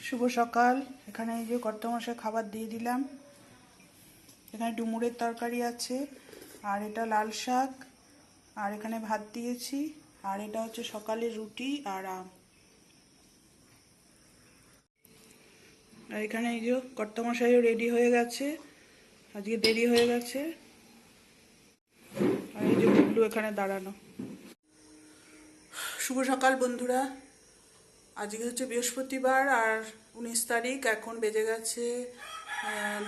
শুভ সকাল। এখানে এই যে কর্তামশাই খাবার দিয়ে দিলাম। এখানে ডুমুরের তরকারি আছে, আর এটা লাল শাক, আর এখানে ভাত দিয়েছি, আর এটা হচ্ছে সকালে রুটি আর আম। আর এখানে এই যে কর্তামশাইও রেডি হয়ে গেছে, আজকে দেরি হয়ে গেছে। আর এই যে গুবলু এখানে দাঁড়ানো। শুভ সকাল বন্ধুরা। আজকে হচ্ছে বৃহস্পতিবার আর 19 তারিখ। এখন বেজে গেছে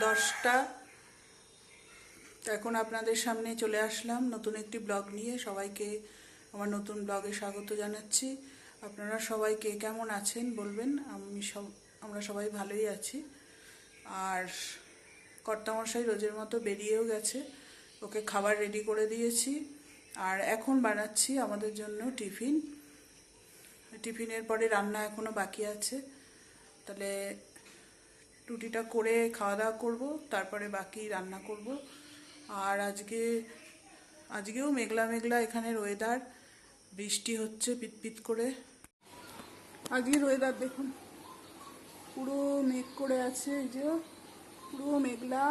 10টা। এখন আপনাদের সামনে চলে আসলাম নতুন একটি ব্লগ নিয়ে। সবাইকে আমার নতুন ব্লগে স্বাগত জানাচ্ছি। আপনারা সবাই কে কেমন আছেন বলবেন। আমরা সবাই ভালোই আছি। আর কর্তামশাই রোজের মতো বেরিয়েও গেছে, ওকে খাবার রেডি করে দিয়েছি। আর এখন বানাচ্ছি আমাদের জন্য টিফিন। টিফিনের পরে রান্না এখনও বাকি আছে। তাহলে রুটিটা করে খাওয়া দাওয়া করবো, তারপরে বাকি রান্না করব। আর আজকেও মেঘলা মেঘলা এখানের ওয়েদার, বৃষ্টি হচ্ছে পিতপিত করে। আজকের ওয়েদার দেখুন, পুরো মেঘ করে আছে, এই যে পুরো মেঘলা,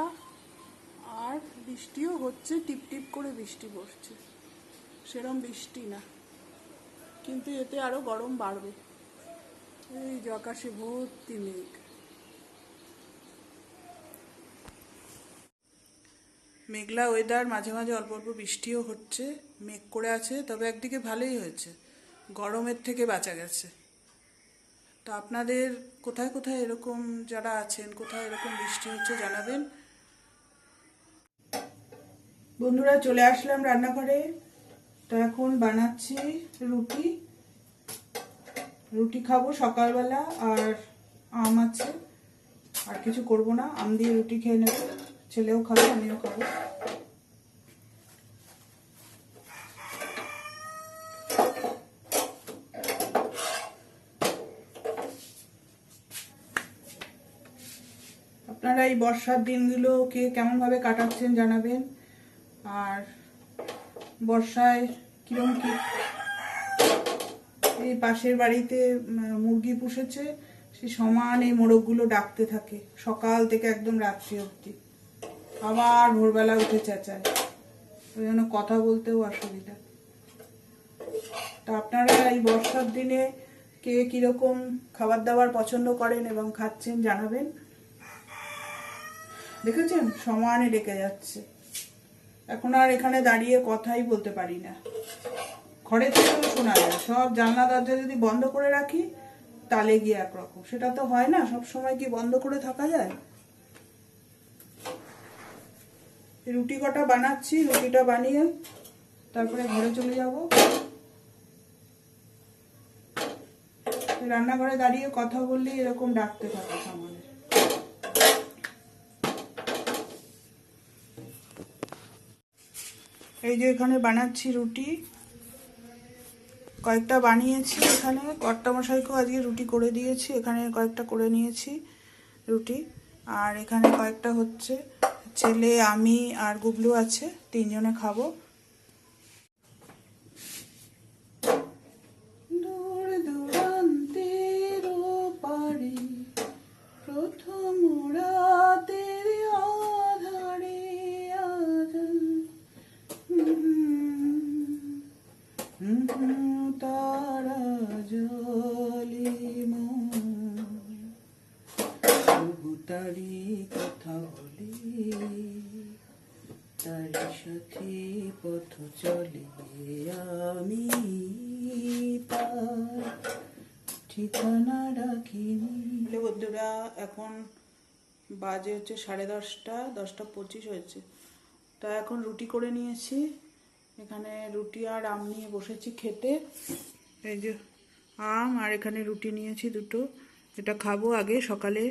আর বৃষ্টিও হচ্ছে, টিপ টিপ করে বৃষ্টি পড়ছে। সেরম বৃষ্টি না, কিন্তু এতে আরো গরম বাড়বে। এই যে আকাশে ভর্তি মেঘ। মেঘলা ওয়েদার, মাঝে মাঝে অল্প অল্প বৃষ্টিও হচ্ছে, মেঘ করে আছে। তবে একদিকে ভালোই হয়েছে, গরমের থেকে বাঁচা গেছে। তো আপনাদের কোথায় কোথায় এরকম, যারা আছেন কোথায় এরকম বৃষ্টি হচ্ছে জানাবেন বন্ধুরা। চলে আসলাম রান্নাঘরে। তো এখন বানাচ্ছি রুটি। রুটি খাবো সকালবেলা, আর আম আছে। আর কিছু করব না, আম দিয়ে রুটি খেয়ে নেব। ছেলেও খাবে, আমিও খাবো। আপনারা এই বর্ষার দিনগুলোকে কেমনভাবে কাটাচ্ছেন জানাবেন। আর বর্ষায় কিরম কি, এই পাশের বাড়িতে মুরগি পুষেছে, সে সমান এই মোরগগুলো ডাকতে থাকে সকাল থেকে একদম রাত্রি অবধি। আবার ভোরবেলা উঠে চেঁচায়, ওই জন্য কথা বলতেও অসুবিধা। তো আপনারা এই বর্ষার দিনে কে কিরকম খাবার দাবার পছন্দ করেন এবং খাচ্ছেন জানাবেন। দেখেছেন সমানে ডেকে যাচ্ছে। এখন আর এখানে দাঁড়িয়ে কথাই বলতে পারি না, ঘরে থেকেও শোনা যায়। সব জানলা দরজা যদি বন্ধ করে রাখি তালে গিয়ে একরকম, সেটা তো হয় না, সব সময় কি বন্ধ করে থাকা যায়। রুটি কটা বানাচ্ছি, রুটিটা বানিয়ে তারপরে ঘরে চলে যাব। রান্নাঘরে দাঁড়িয়ে কথা বললে এরকম ডাকতে থাকে সামনে। এই যে এখানে বানাচ্ছি রুটি, কয়েকটা বানিয়েছি। এখানে কর্তামশাইকেও আজকে রুটি করে দিয়েছি, এখানে কয়েকটা করে নিয়েছি রুটি। আর এখানে কয়েকটা হচ্ছে, ছেলে, আমি আর গুবলু আছে, তিনজনে খাবো। দূর দূরান্তের পারে প্রথম রাতের আধারে তারা জলে তবু তারি কথা বলে, তারি সাথে পথ চলে, আমি তার ঠিকানা রাখিনি। বন্ধুরা এখন বাজে হচ্ছে 10:30, 10:25 হয়েছে। তা এখন রুটি করে নিয়েছি, এখানে রুটি আর আম নিয়ে বসেছি খেতে। এই যে আম, আর এখানে রুটি নিয়েছি দুটো, এটা খাবো আগে সকালে,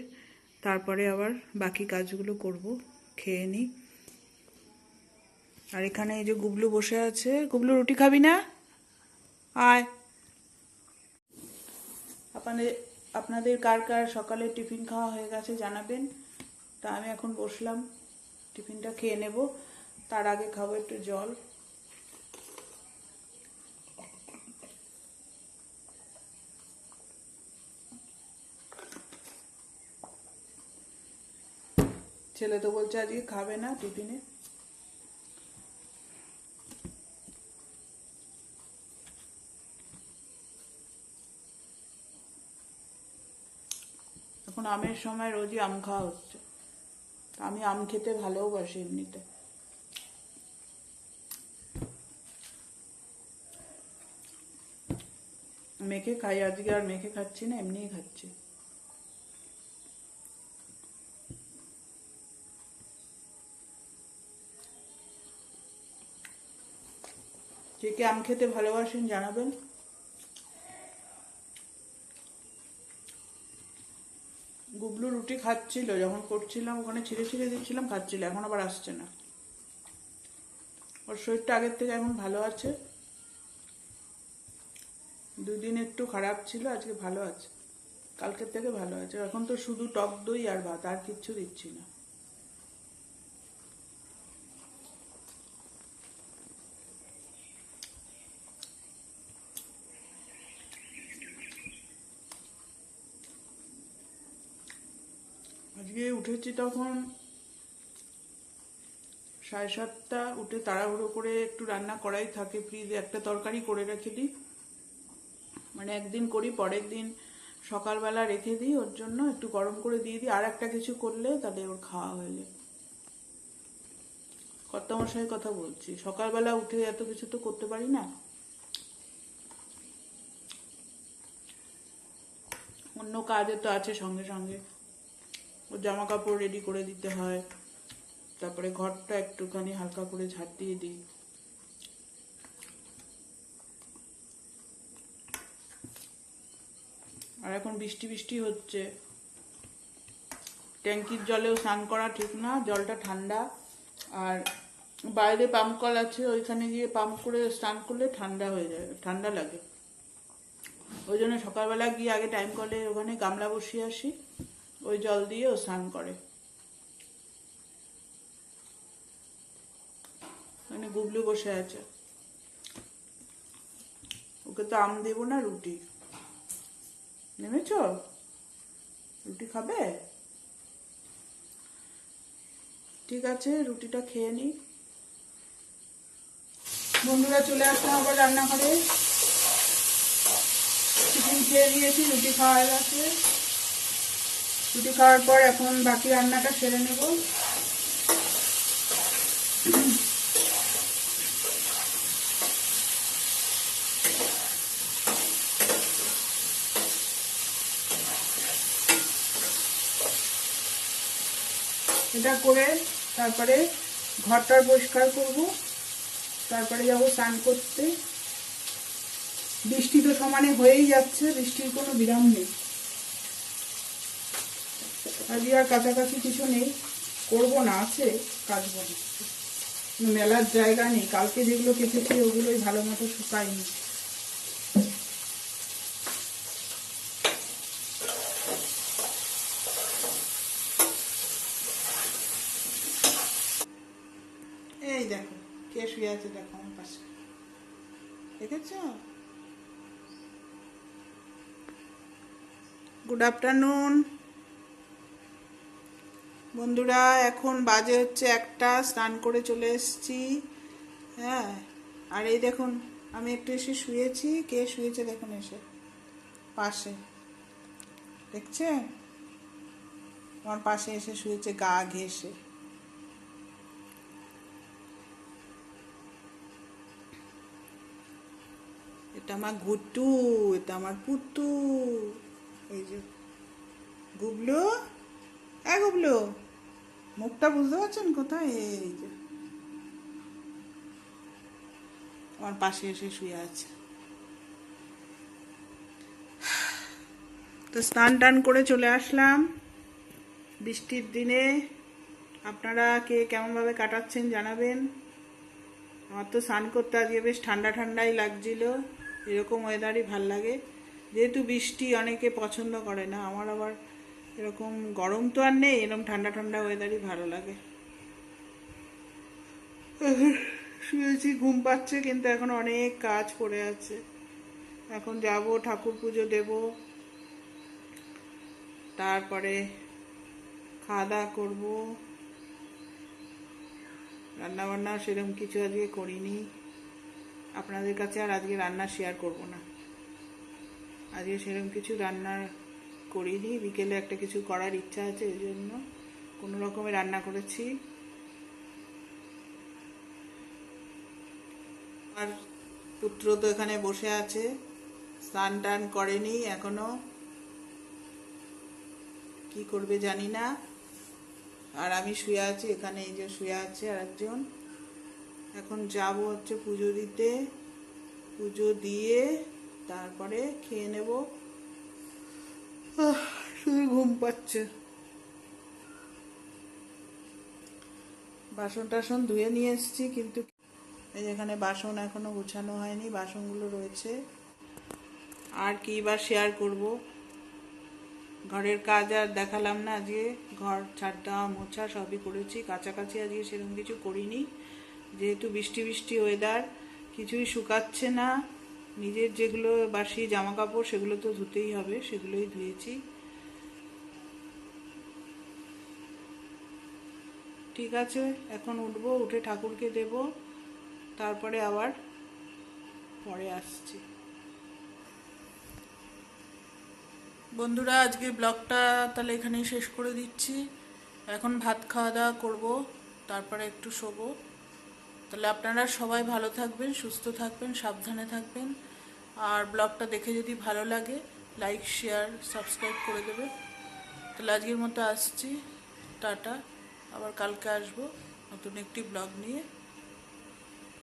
তারপরে আবার বাকি কাজগুলো করব, খেয়ে নিই। আর এখানে এই যে গুবলু বসে আছে। গুবলু রুটি খাবি না? আয়। আপনাদের কার কার সকালে টিফিন খাওয়া হয়ে গেছে জানাবেন। তা আমি এখন বসলাম, টিফিনটা খেয়ে নেব। তার আগে খাবো একটু জল। ছেলে তো বলছে আজকে খাবে না টিফিনে। এখন আমের সময় রোজই আম খাওয়া হচ্ছে। আমি আম খেতে ভালোবাসি এমনিতে। মেখে খাই, আজকে আর মেখে খাচ্ছি না, এমনিই খাচ্ছি। কে কে আম খেতে ভালোবাসেন জানাবেন। গুবলু রুটি খাচ্ছিল, যখন করছিলাম ওখানে ছিঁড়ে ছিঁড়ে দিচ্ছিলাম, খাচ্ছিল। এখন আবার আসছে না। ওর শরীরটা আগের থেকে এখন ভালো আছে। দুদিন একটু খারাপ ছিল, আজকে ভালো আছে। কালকের থেকে ভালো আছে। এখন তো শুধু টক দই আর ভাত, আর কিচ্ছু দিচ্ছি না। আজকে উঠেছি তখন 7:30, উঠে তাড়াহুড়ো করে একটু রান্না করাই থাকে, ফ্রিজে একটা তরকারি করে রেখে দিই। মানে একদিন করি, পরের দিন সকালবেলা রেখে দিই, ওর জন্য একটু গরম করে দিয়ে দিই, আর একটা কিছু করলে তাহলে ওর খাওয়া হয়ে যায়। কর্তামশাইয়ের কথা বলছি, সকালবেলা উঠে এত কিছু তো করতে পারি না। অন্য কাজে তো আছে সঙ্গে সঙ্গে। ওর জামা কাপড় রেডি করে দিতে হয়, তারপরে ঘরটা একটুখানি হালকা করে ঝাড় দিয়ে দিই। আর এখন বৃষ্টি বৃষ্টি হচ্ছে, ট্যাঙ্কির জলেও স্নান করা ঠিক না, জলটা ঠান্ডা। আর বাইরে পাম্প কল আছে, ওইখানে গিয়ে পাম্প করে স্নান করলে ঠান্ডা হয়ে যায়, ঠান্ডা লাগে। ওই জন্য সকালবেলা গিয়ে আগে টাইম কলে ওখানে গামলা বসিয়ে আসি, ওই জল দিয়ে ও স্নান করে। মানে গুবলু বসে আছে, ওকে তো আম দেবো না, রুটি নেমেছ, রুটি খাবে? ঠিক আছে, রুটিটা খেয়ে নি। বন্ধুরা চলে আসলাম আবার রান্নাঘরে। টিফিন খেয়ে দিয়েছি, রুটি খাওয়া গেছে। রুটি খাওয়ার পর এখন বাকি রান্নাটা সেরে নেব। এটা করে তারপরে ঘরটার পরিষ্কার করব, তারপরে যাবো স্নান করতে। বৃষ্টি তো সমানে হয়েই যাচ্ছে, বৃষ্টির কোনো বিরাম নেই। আজকে আর কাছাকাছি কিছু নেই, করবো না, আছে কাজ বলে মেলার জায়গা নেই। কালকে যেগুলো কেটেছি ওগুলোই ভালো মতো শুকায়নি। এই দেখো কে শুয়ে আছে, দেখো আমার পাশে, দেখেছ? গুড আফটারনুন বন্ধুরা, এখন বাজে হচ্ছে 1টা, স্নান করে চলে এসেছি। হ্যাঁ, আর এই দেখুন আমি একটু এসে শুয়েছি, কে শুয়েছে দেখুন এসে পাশে, দেখছে? আমার পাশে এসে শুয়েছে গা ঘেঁষে। এটা আমার ঘুটু, এটা আমার পুতু। এই যে গুবলু, হ্যাঁ গুবলু, মুখটা বুঝতে পারছেন কোথায়? এই যে আমার পাশে এসে শুয়ে আছে। তো স্নান টান করে চলে আসলাম বৃষ্টির দিনে। আপনারা কে কেমনভাবে কাটাচ্ছেন জানাবেন। আমার তো স্নান করতে আজকে বেশ ঠান্ডা ঠান্ডাই লাগছিল, এরকম ওয়েদারই ভাল লাগে। যেহেতু বৃষ্টি অনেকে পছন্দ করে না, আমার আবার এরকম গরম তো আর নেই, এরকম ঠান্ডা ঠান্ডা ওয়েদারই ভালো লাগে। শুয়েছি, ঘুম পাচ্ছে, কিন্তু এখন অনেক কাজ পড়ে আছে। এখন যাব ঠাকুর পুজো দেব, তারপরে খাওয়া দাওয়া করবো, রান্না বান্না সেরকম কিছু আজকে করিনি, আপনাদের কাছে আর আজকে রান্না শেয়ার করব না। আজকে সেরকম কিছু রান্না করিনি, বিকেলে একটা কিছু করার ইচ্ছা আছে, ওই জন্য কোনো রকমে রান্না করেছি। আর পুত্র তো এখানে বসে আছে, স্নান টান করেনি এখনো, কি করবে জানি না। আর আমি শুয়ে আছি এখানে, এই যে শুয়ে আছে আর একজন। এখন যাব হচ্ছে পুজো দিতে, পুজো দিয়ে তারপরে খেয়ে নেব। শুধু ঘুম পাচ্ছে। বাসন টাসন ধুয়ে নিয়ে এসেছি, কিন্তু এই যেখানে বাসন এখনো গুছানো হয়নি, বাসনগুলো রয়েছে। আর কি বা শেয়ার করব, ঘরের কাজ আর দেখালাম না। আজকে ঘর ঝাড় দেওয়া মোছা সবই করেছি, কাছাকাছি আজকে সেরকম কিছু করিনি, যেহেতু বৃষ্টি বৃষ্টি ওয়েদার, কিছুই শুকাচ্ছে না। নিজের যেগুলো বাসি জামা কাপড় সেগুলো তো ধুতেই হবে, সেগুলোই ধুয়েছি। ঠিক আছে, এখন উঠবো, উঠে ঠাকুরকে দেব, তারপরে আবার পরে আসছি। বন্ধুরা, আজকের ব্লগটা তাহলে এখানেই শেষ করে দিচ্ছি। এখন ভাত খাওয়া দাওয়া করবো, তারপরে একটু শোবো। তাহলে আপনারা সবাই ভালো থাকবেন, সুস্থ থাকবেন, সাবধানে থাকবেন। আর ব্লগটা দেখে যদি ভালো লাগে লাইক শেয়ার সাবস্ক্রাইব করে দেবে। তাহলে আজকের মতো আসছি, টাটা। আবার কালকে আসবো নতুন একটি ব্লগ নিয়ে।